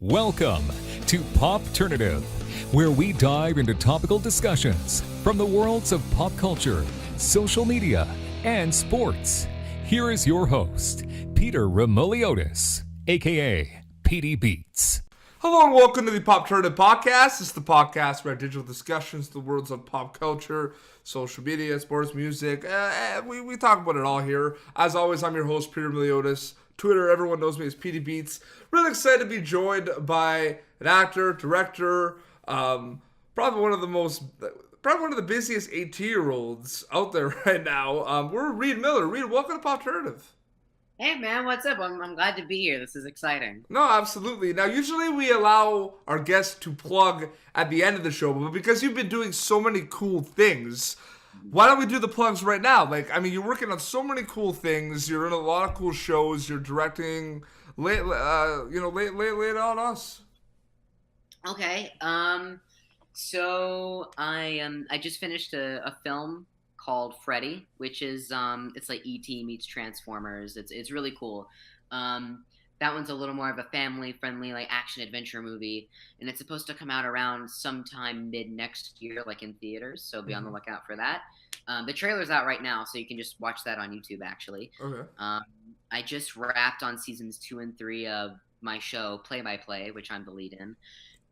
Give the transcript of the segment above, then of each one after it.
Welcome to Popternative, where we dive into topical discussions from the worlds of pop culture, social media, and sports. Here is your host, Peter Remoliotis, aka PD Beats. Hello and welcome to the Popternative Podcast. This is the podcast where digital discussions, the worlds of pop culture, social media, sports, music. We talk about it all here. As always, I'm your host, Peter Remoliotis. Twitter, everyone knows me as PD Beats. Really excited to be joined by an actor, director, probably one of the busiest 18-year-olds out there right now. We're Reid Miller. Reid, welcome to Popternative. Hey man, what's up? I'm glad to be here. This is exciting. No, absolutely. Now, usually we allow our guests to plug at the end of the show, but because you've been doing so many cool things, why don't we do the plugs right now? You're working on so many cool things. You're in a lot of cool shows. You're directing. Lay it on us. Okay. So I just finished a film called F.R.E.D.I, which is it's like E.T. meets Transformers. It's really cool. That one's a little more of a family-friendly, like, action-adventure movie, and it's supposed to come out around sometime mid-next year, like, in theaters, so be on the lookout for that. The trailer's out right now, so you can just watch that on YouTube, actually. Okay. I just wrapped on seasons 2 and 3 of my show, Play by Play, which I'm the lead in,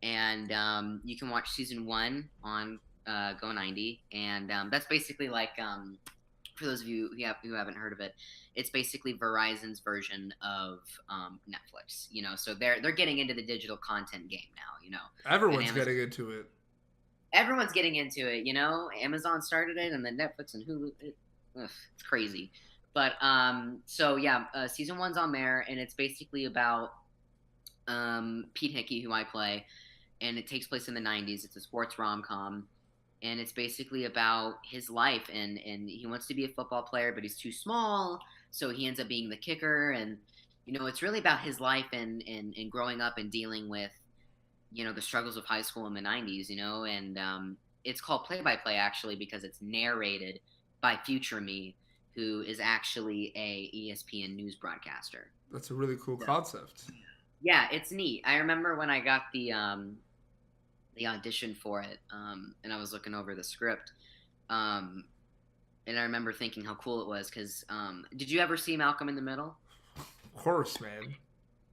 and you can watch season 1 on Go 90, and that's basically like, for those of you who haven't heard of it, it's basically Verizon's version of Netflix. So they're getting into the digital content game now. Everyone's getting into it. Everyone's getting into it. Amazon started it, and then Netflix and Hulu. It's crazy. But season 1's on there, and it's basically about Pete Hickey, who I play, and it takes place in the 90s. It's a sports rom-com. And it's basically about his life, and he wants to be a football player, but he's too small, so he ends up being the kicker. And it's really about his life and growing up and dealing with the struggles of high school in the 90s. And it's called Play by Play, actually, because it's narrated by future me, who is actually a ESPN news broadcaster. That's a really cool concept. Yeah, it's neat. I remember when I got the audition for it, and I was looking over the script, and I remember thinking how cool it was, because did you ever see Malcolm in the Middle? Of course, man.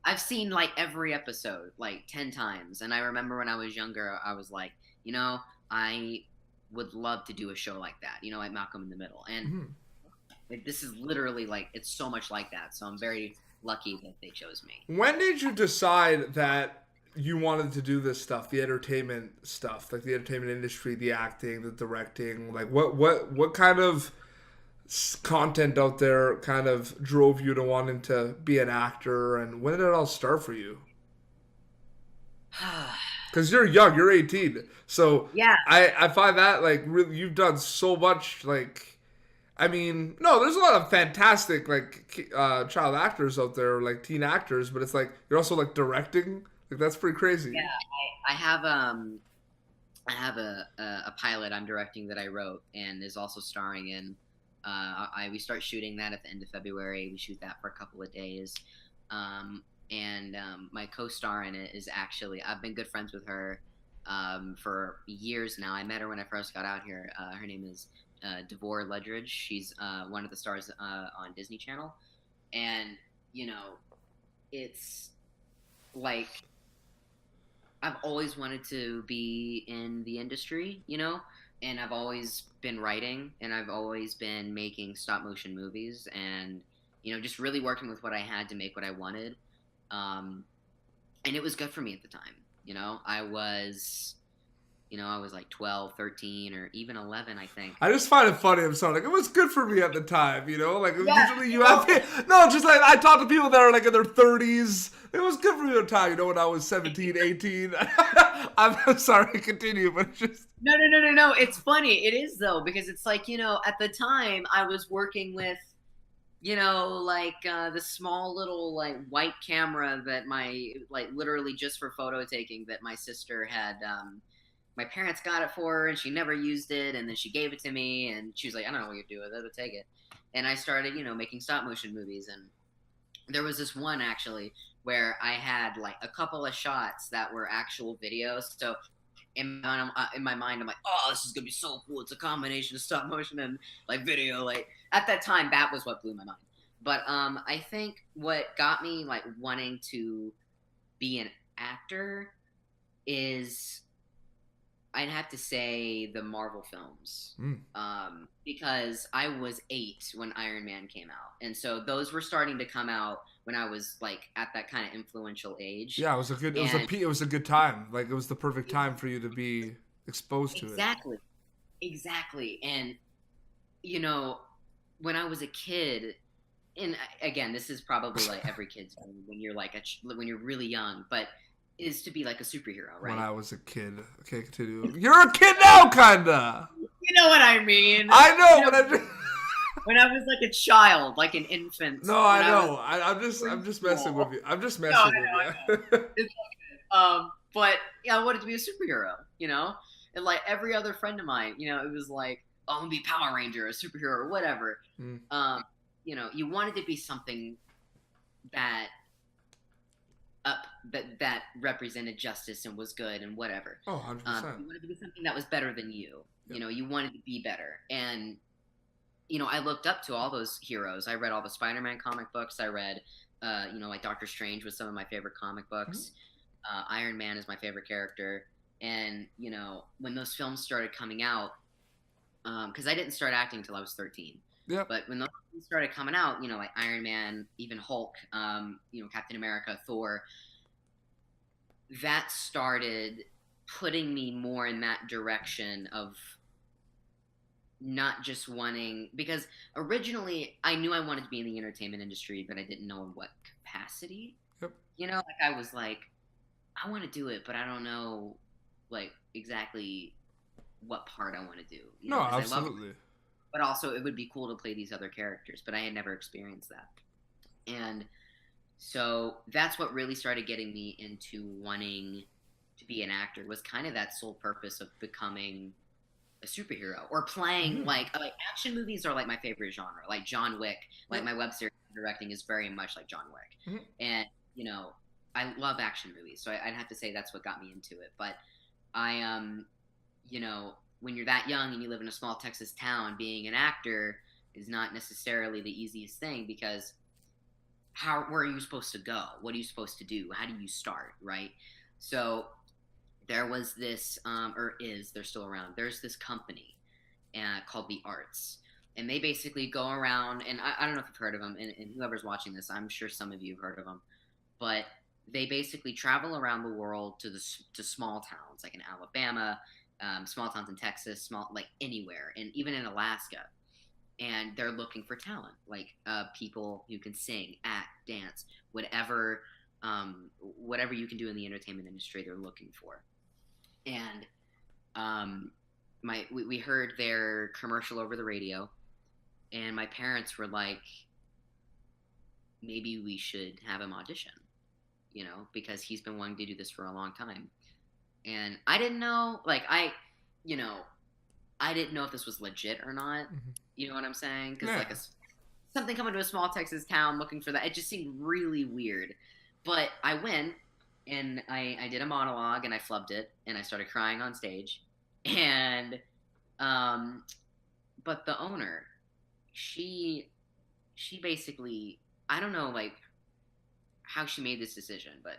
I've seen like every episode like 10 times, and I remember when I was younger, I was like, I would love to do a show like that, like Malcolm in the Middle, and this is literally like, it's so much like that, so I'm very lucky that they chose me. When did you decide that you wanted to do this stuff, the entertainment stuff, like the entertainment industry, the acting, the directing? Like, what kind of content out there kind of drove you to wanting to be an actor, and when did it all start for you? Because you're young, you're 18, so yeah, I find that, like, really, you've done so much. Like, there's a lot of fantastic, like, child actors out there, like teen actors, but it's like you're also like directing. Like, that's pretty crazy. Yeah, I have a pilot I'm directing that I wrote and is also starring in. We start shooting that at the end of February. We shoot that for a couple of days, and my co-star in it is actually, I've been good friends with her for years now. I met her when I first got out here. Her name is Devore Ledridge. She's one of the stars on Disney Channel, and it's like, I've always wanted to be in the industry, and I've always been writing, and I've always been making stop motion movies, and, just really working with what I had to make what I wanted. And it was good for me at the time. I was like 12, 13, or even 11, I think. I just find it funny. I'm sorry. Like, it was good for me at the time, Like, usually you have... No, just like, I talk to people that are, like, in their 30s. It was good for me at the time, when I was 17, 18. I'm sorry to continue, but it's just... No. It's funny. It is, though, because it's like, at the time, I was working with, the small little, like, white camera that literally just for photo taking, that my sister had... my parents got it for her, and she never used it, and then she gave it to me, and she was like, I don't know what you do with it, but take it. And I started, making stop motion movies, and there was this one actually where I had like a couple of shots that were actual videos. So in my mind, I'm like, oh, this is gonna be so cool. It's a combination of stop motion and like video. Like at that time, that was what blew my mind. But I think what got me like wanting to be an actor is, I'd have to say, the Marvel films, because I was 8 when Iron Man came out, and so those were starting to come out when I was like at that kind of influential age. Yeah, it was a good time. Like it was the perfect time for you to be exposed to it. Exactly. And you know, when I was a kid, and again, this is probably like every kid's dream when you're like when you're really young, but is to be like a superhero, right? When I was a kid. Okay, continue. You're a kid now, kinda. You know what I mean? I know, you know, but when I was like a child, like an infant. No, I know. I'm just messing with you. I'm just messing with you. It's but yeah, I wanted to be a superhero, you know? And like every other friend of mine, you know, it was like, oh, I'm gonna be a Power Ranger, a superhero, or whatever. You know, you wanted to be something that that represented justice and was good and whatever. Oh, 100%. You wanted to be something that was better than you. Yep. You know, you wanted to be better. And, you know, I looked up to all those heroes. I read all the Spider-Man comic books. I read, you know, like Doctor Strange was some of my favorite comic books. Iron Man is my favorite character. And, you know, when those films started coming out, because I didn't start acting until I was 13. Yeah. But when those films started coming out, you know, like Iron Man, even Hulk, you know, Captain America, Thor, that started putting me more in that direction of not just wanting, because originally I knew I wanted to be in the entertainment industry, but I didn't know in what capacity. Yep. You know, like I was like, I want to do it, but I don't know, like, exactly what part I want to do. You know, no, absolutely. But also, it would be cool to play these other characters, but I had never experienced that. And so that's what really started getting me into wanting to be an actor, was kind of that sole purpose of becoming a superhero or playing like action movies are like my favorite genre, like John Wick. Like my web series directing is very much like John Wick. And, you know, I love action movies, so I'd have to say that's what got me into it. But I, you know, when you're that young and you live in a small Texas town, being an actor is not necessarily the easiest thing, because where are you supposed to go? What are you supposed to do? How do you start, right? So there was this, they're still around. There's this company called the Arts, and they basically go around, and I don't know if you've heard of them, and whoever's watching this, I'm sure some of you have heard of them, but they basically travel around the world to small towns, like in Alabama, small towns in Texas, like anywhere, and even in Alaska. And they're looking for talent, like people who can sing, act, dance, whatever you can do in the entertainment industry, they're looking for. And we heard their commercial over the radio, and my parents were like, maybe we should have him audition, you know, because he's been wanting to do this for a long time. And I didn't know, like, I didn't know if this was legit or not. You know what I'm saying? Because like something coming to a small Texas town looking for that, it just seemed really weird. But I went and I did a monologue and I flubbed it and I started crying on stage. And but the owner, she basically, I don't know like how she made this decision, but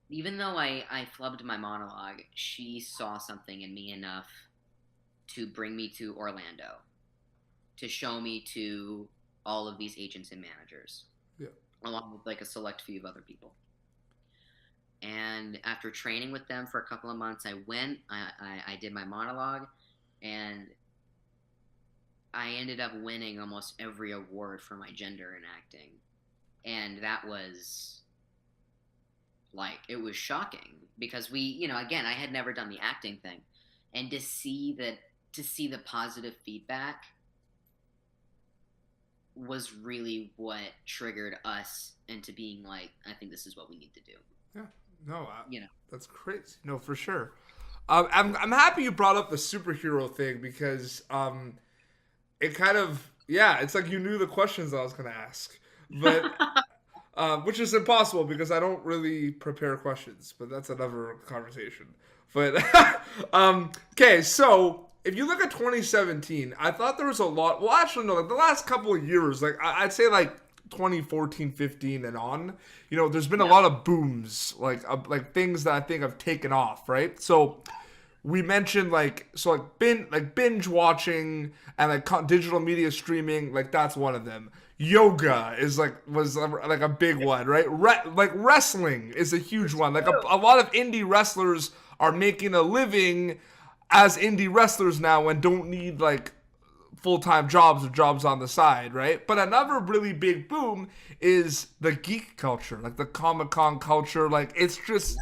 even though I flubbed my monologue, she saw something in me enough to bring me to Orlando, to show me to all of these agents and managers, along with like a select few of other people. And after training with them for a couple of months, I went, I did my monologue, and I ended up winning almost every award for my gender in acting. And that was... like, it was shocking because again, I had never done the acting thing, and to see the positive feedback was really what triggered us into being like, I think this is what we need to do. Yeah, no, that's crazy. No, for sure. I'm happy you brought up the superhero thing because it kind of, it's like you knew the questions I was going to ask. but which is impossible because I don't really prepare questions. But that's another conversation. But okay, so if you look at 2017, I thought there was a lot. Well, actually, no, like the last couple of years, like I'd say like 2014, 15, and on. There's been a lot of booms, like things that I think have taken off, right? So we mentioned binge watching and like digital media streaming, like that's one of them. Yoga was like a big one, right? Like wrestling is a huge one. Like a lot of indie wrestlers are making a living as indie wrestlers now and don't need like full-time jobs or jobs on the side, right? But another really big boom is the geek culture, like the Comic-Con culture. Like it's just,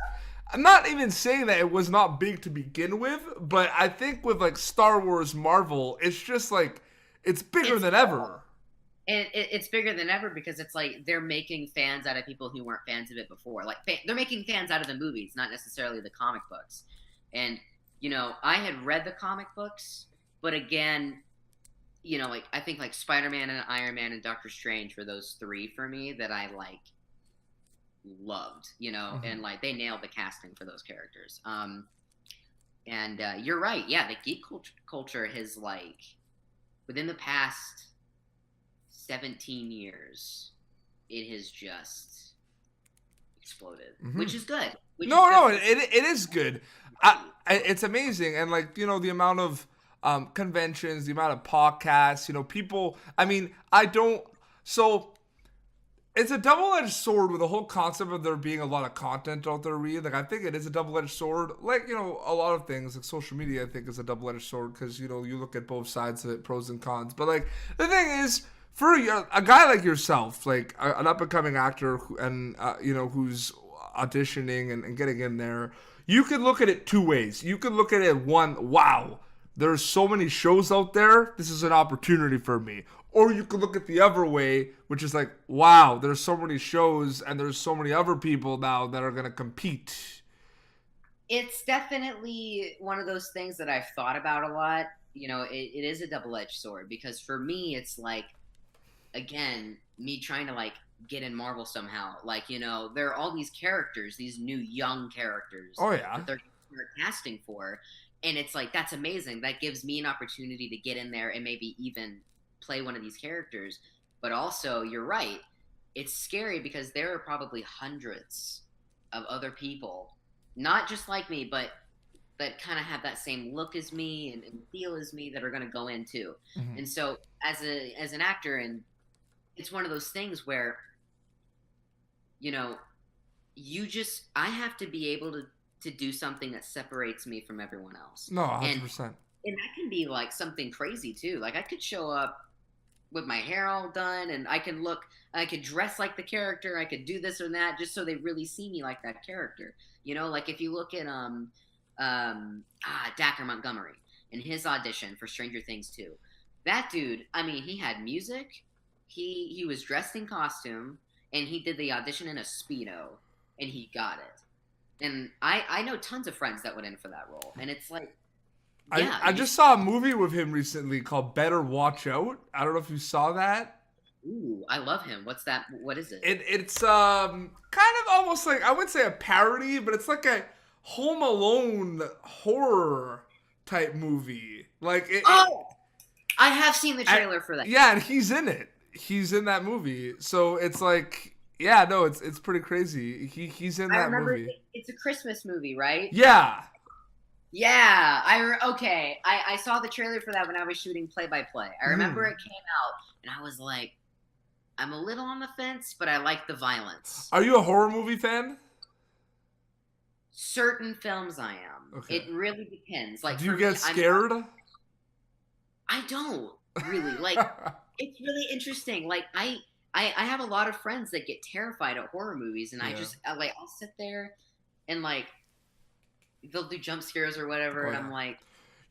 I'm not even saying that it was not big to begin with, but I think with like Star Wars, Marvel, it's just like it's bigger than ever. And it's bigger than ever because it's like they're making fans out of people who weren't fans of it before. Like they're making fans out of the movies, not necessarily the comic books. And I had read the comic books, but again, like I think like Spider-Man and Iron Man and Doctor Strange were those three for me that I like loved, and like they nailed the casting for those characters. And you're right, yeah, the geek culture has like within the past 17 years, it has just exploded, which is good. It is good. It's amazing, and like the amount of conventions, the amount of podcasts, people. I mean, it's a double-edged sword with the whole concept of there being a lot of content out there. Like I think it is a double-edged sword. Like a lot of things, like social media, I think is a double-edged sword because you look at both sides of it, pros and cons. But like the thing is, for a guy like yourself, like an up-and-coming actor, and who's auditioning and getting in there, you could look at it two ways. You could look at it one, wow, there's so many shows out there. This is an opportunity for me. Or you could look at the other way, which is like, wow, there's so many shows and there's so many other people now that are going to compete. It's definitely one of those things that I've thought about a lot. It is a double-edged sword because for me, it's like, again, me trying to like get in Marvel somehow. Like, there are all these characters, these new young characters. Oh, yeah. That they're casting for. And it's like, that's amazing. That gives me an opportunity to get in there and maybe even play one of these characters. But also, you're right. It's scary because there are probably hundreds of other people, not just like me, but that kind of have that same look as me and feel as me that are going to go in too. And so as an actor, and it's one of those things where, I have to be able to do something that separates me from everyone else. No, 100%. And that can be like something crazy too. Like I could show up with my hair all done and I could dress like the character. I could do this or that just so they really see me like that character. Like if you look at Dacker Montgomery in his audition for Stranger Things 2, that dude, I mean, he had music, he was dressed in costume, and he did the audition in a Speedo, and he got it. And I know tons of friends that went in for that role, and it's like, yeah. I just saw a movie with him recently called Better Watch Out. I don't know if you saw that. Ooh, I love him. What's that? What is it? It's kind of almost like, I wouldn't say a parody, but it's like a Home Alone horror type movie. Like I have seen the trailer for that. Yeah, and he's in it. He's in that movie. So it's like, yeah, no, it's pretty crazy. He's in that movie. It's a Christmas movie, right? Yeah. Yeah. I saw the trailer for that when I was shooting play-by-play. I remember it came out, and I was like, I'm a little on the fence, but I like the violence. Are you a horror movie fan? Certain films I am. Okay. It really depends. Like, do you get scared? I don't really. Like, it's really interesting. Like, I have a lot of friends that get terrified at horror movies, and I'll sit there and like they'll do jump scares or whatever, and I'm like,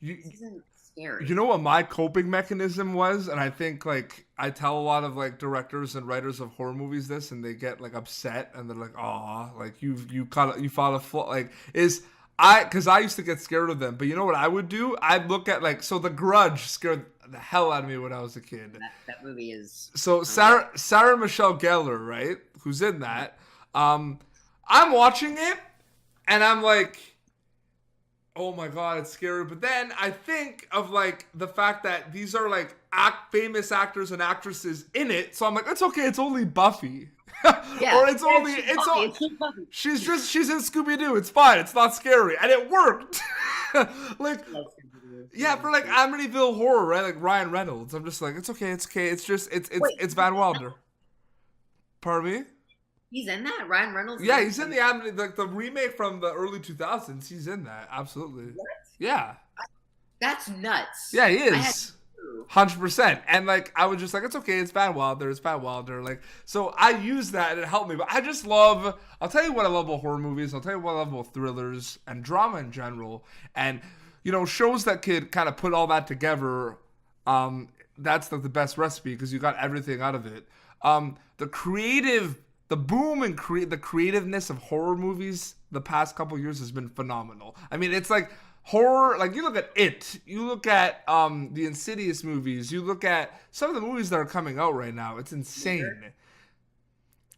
this isn't scary. You know what my coping mechanism was? And I think like I tell a lot of like directors and writers of horror movies this, and they get like upset, and they're like, "Aw, like you fought a flaw." Like Because I used to get scared of them, but you know what I would do? I'd look at like, so The Grudge scared the hell out of me when I was a kid. That movie is So Sarah Michelle Gellar, right, who's in that, I'm watching it, and I'm like, oh my god, it's scary. But then I think of like the fact that these are like famous actors and actresses in it, so I'm like, it's okay, it's only Buffy. Yeah. Or it's Buffy. She's in Scooby Doo. It's fine. It's not scary, and it worked. Like, yeah, for like Amityville Horror, right? Like Ryan Reynolds. I'm just like, it's okay. It's just it's Van Wilder. Pardon me? He's in that? Ryan Reynolds? Yeah, he's in the remake from the early 2000s. He's in that. Absolutely. What? Yeah. That's nuts. Yeah, he is. 100%. And like, I was just like, it's okay. It's Van Wilder. Like, so I use that and it helped me. But I just love, I'll tell you what I love about horror movies. I'll tell you what I love about thrillers and drama in general. And, you know, shows that could kind of put all that together. That's the best recipe because you got everything out of it. The boom and the creativeness of horror movies the past couple years has been phenomenal. I mean, it's like horror, like you look at It, you look at the Insidious movies, you look at some of the movies that are coming out right now. It's insane.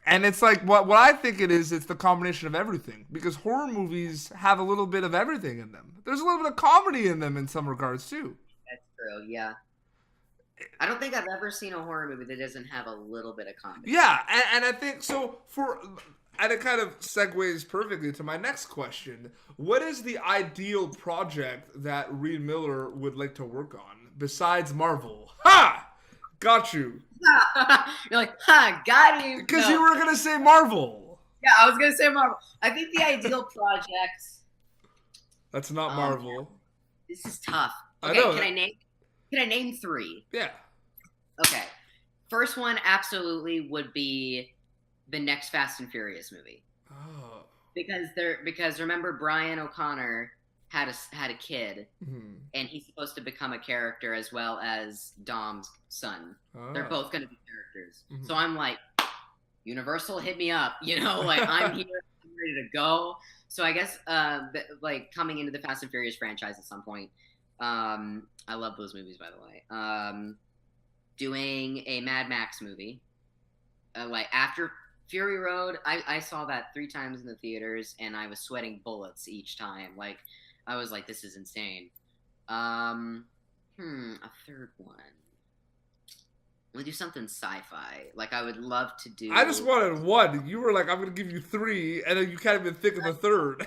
And it's like what I think it is, it's the combination of everything. Because horror movies have a little bit of everything in them. There's a little bit of comedy in them in some regards too. That's true, yeah. I don't think I've ever seen a horror movie that doesn't have a little bit of comedy. Yeah, and I think so and it kind of segues perfectly to my next question. What is the ideal project that Reid Miller would like to work on besides Marvel? Ha! Got you. You're like, ha, got you. Because you were going to say Marvel. Yeah, I was going to say Marvel. I think the ideal project... That's not Marvel. This is tough. Okay, can I name three? Yeah. Okay. First one absolutely would be the next Fast and Furious movie. Oh. Because remember Brian O'Connor had a kid, and he's supposed to become a character as well as Dom's son. Oh. They're both going to be characters. So I'm like, Universal, hit me up. You know, like I'm here, I'm ready to go. So I guess like coming into the Fast and Furious franchise at some point. I love those movies, by the way. Doing a Mad Max movie, like after Fury Road, I saw that 3 times in the theaters, and I was sweating bullets each time. Like, I was like, this is insane. A third one. We'll do something sci-fi. Like, I would love to do... I just wanted one. You were like, I'm going to give you 3, and then you can't even think of the third.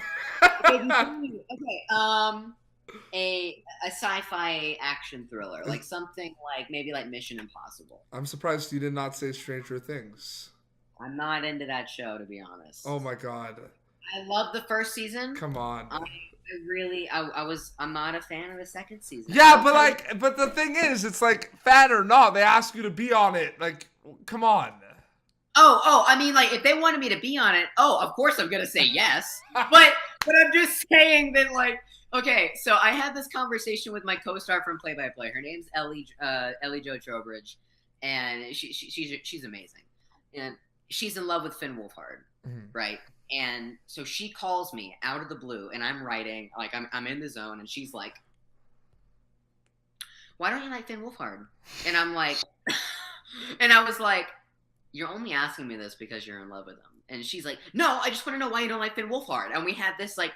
A sci-fi action thriller. Like, something like, maybe like Mission Impossible. I'm surprised you did not say Stranger Things. I'm not into that show, to be honest. Oh my god. I love the first season. Come on. I'm not a fan of the second season. Yeah, but the thing is, it's like, fan or not, they ask you to be on it. Like, come on. Oh, I mean, like, if they wanted me to be on it, of course I'm going to say yes. but I'm just saying that, like, okay, so I had this conversation with my co-star from Play by Play. Her name's Ellie Jo Trowbridge, and she's amazing. And she's in love with Finn Wolfhard, right? And so she calls me out of the blue, and I'm writing, like I'm in the zone, and she's like, "Why don't you like Finn Wolfhard?" And I'm like, and I was like, "You're only asking me this because you're in love with him." And she's like, "No, I just want to know why you don't like Finn Wolfhard." And we had this like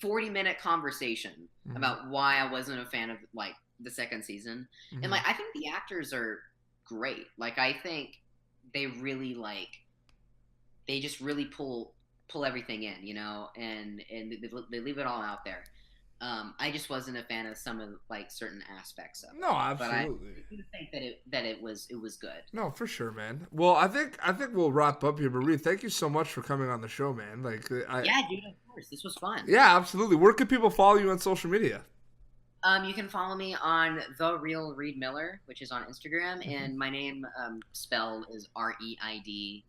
40-minute conversation about why I wasn't a fan of like the second season. And like, I think the actors are great. Like, I think they really they just really pull everything in, you know, and they leave it all out there. I just wasn't a fan of some of like certain aspects of it. No, absolutely. But I do think that it was good. No, for sure, man. Well, I think we'll wrap up here, but Reid, thank you so much for coming on the show, man. Like, yeah, dude, of course, this was fun. Yeah, absolutely. Where can people follow you on social media? You can follow me on The Real Reid Miller, which is on Instagram, and my name spelled is Reid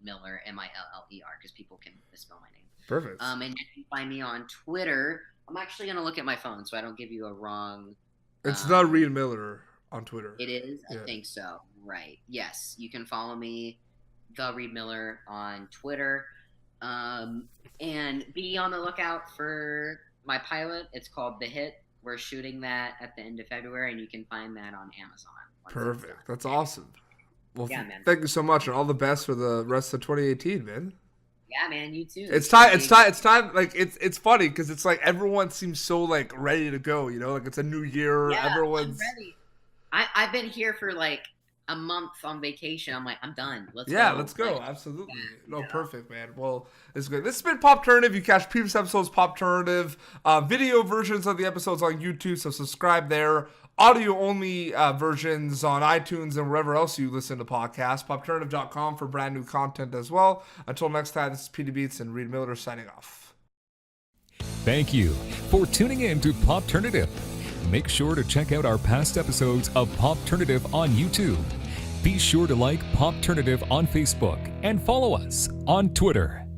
Miller, Miller, because people can misspell my name. Perfect. And you can find me on Twitter. I'm actually gonna look at my phone so I don't give you a wrong. It's The Reid Miller on Twitter. It is. Yeah. I think so. Right. Yes. You can follow me, The Reid Miller, on Twitter, and be on the lookout for my pilot. It's called The Hit. We're shooting that at the end of February, and you can find that on Amazon. Perfect. That's awesome. Well, yeah, man. Thank you so much, and all the best for the rest of 2018, man. Yeah, man. You too. It's time. It's time. It's time. Like it's funny because it's like everyone seems so like ready to go. You know, like it's a new year. Yeah, Everyone's I'm ready. I've been here for like a month on vacation. I'm like, I'm done. Let's go. Let's go. Like, Absolutely. yeah, No, perfect, man. Well, it's good. This has been Pop Turnative. You catch previous episodes, Pop Turnative, video versions of the episodes on YouTube, so subscribe there. Audio only versions on iTunes and wherever else you listen to podcasts. PopTurnative.com for brand new content as well. Until next time, this is PD Beats and Reid Miller signing off. Thank you for tuning in to Pop Turnative. Make sure to check out our past episodes of Pop Turnative on YouTube. Be sure to like Pop Turnative on Facebook and follow us on Twitter.